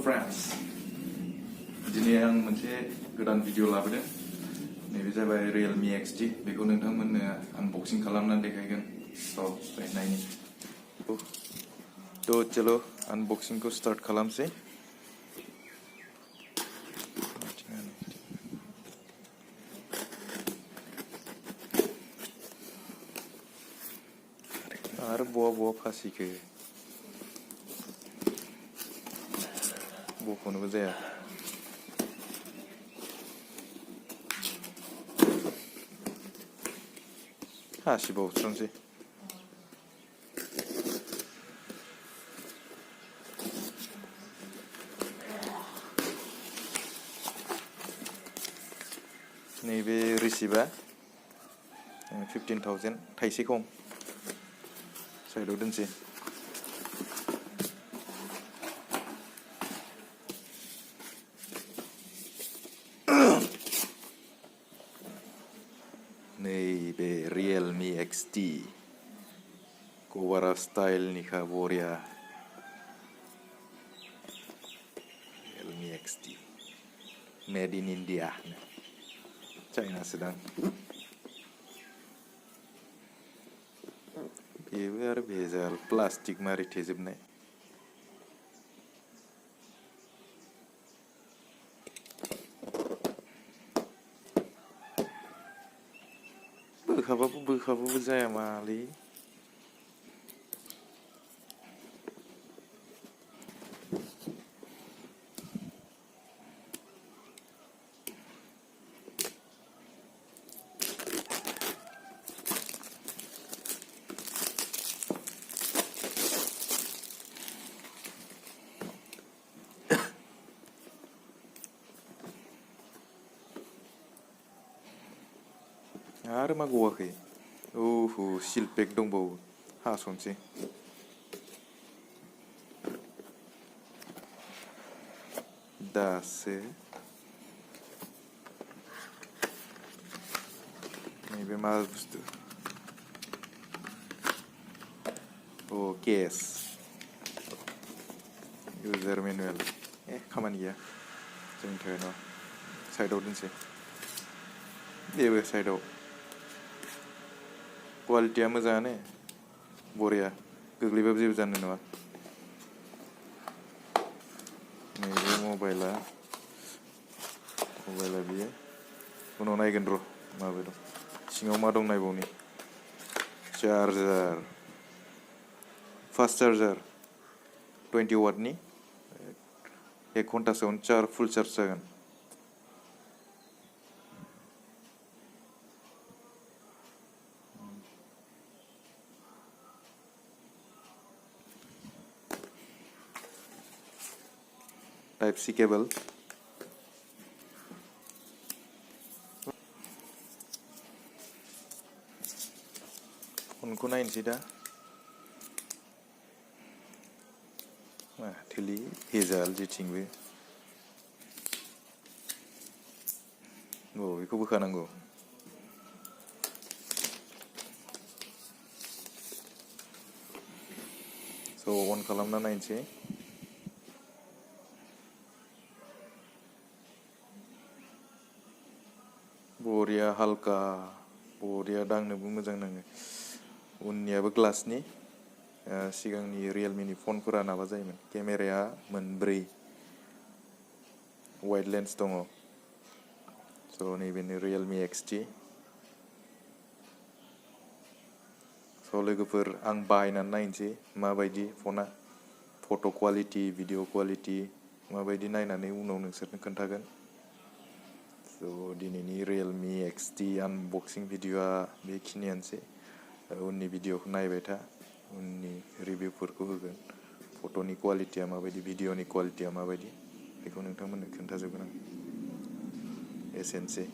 friends. दिनै आं मोनसे गोदान भिडिअ लाबोदों. नैबे जाबाय Realme XT. बेखौ नोंथांमोननो अनबॉक्सिंग खालामनानै देखायगोन. नायनि. तो चलो अनबॉक्सिंग को स्टार्ट खालामसै. आरो बवा फासिखो बखनोबो जाया. हासिबावस्रांसै. नैबे रिसिभा 15,000 थाइसे खम. साइडआव दोनसै. नैबे Realme XT कभारा स्टाइलनिखा बरिया. Realme XT made in India. चाइनासो दां. बेबो आरो भेजाल प्लास्टिक मारिथेजोबनाय. बोखाबाबो जाया मालै. आरो मा गवाखै. ओहो सिल पेक दंबावो. हासनसै. दासो नैबे मा बुस्थु. Case user manual. खामानि गैया जोंनि थाखाय न'. साइडआव दोनसै. बेबो साइडआव. क्वालिटिया मोजाङानो. बरिया. गोग्लैबाबो जेबो जानाय नङा. नैबे मबाइला बियो. उनाव नायगोन र' माबे दं. सिङाव मा दं नायबावनि. चार्जार. फास्ट चार्जार 20 वाटनि. 1 घन्टासोआवनो फुल चार्ज जागोन. Type C cable. फनखौ नायनोसै दा. थोलि भेजाल जेथिंबो. बेखौ बोखानांगौ. अन खालामना नायनोसै. बरिया हालका. बरिया दांनोबो मोजां नाङो. उननियाबो ग्लासनि. सिगांनि रियेलमिनि फनफोरा माबा जायोमोन. केमेराया मोनब्रै. वाइड लेन्स दङ. नैबेनो Realme XT. लोगोफोर आं बाहायनानै नायनोसै माबायदि फना. फट' क्वालिटि, भिडिअ क्वालिटि माबायदि नायनानै उनाव नोंसोरनो खोन्थागोन. दिनैनि Realme XT आनबक्सिं भिडिअआ बेखिनियानोसै. उननि भिडिअखौ नायबाय था. उननि रिभिउफोरखौ होगोन. फट'नि क्वालिटिया माबायदि, भिडिअनि क्वालिटिया माबायदि बेखौ नोंथांमोननो खोन्थाजोबगोन आं. एसेनोसै.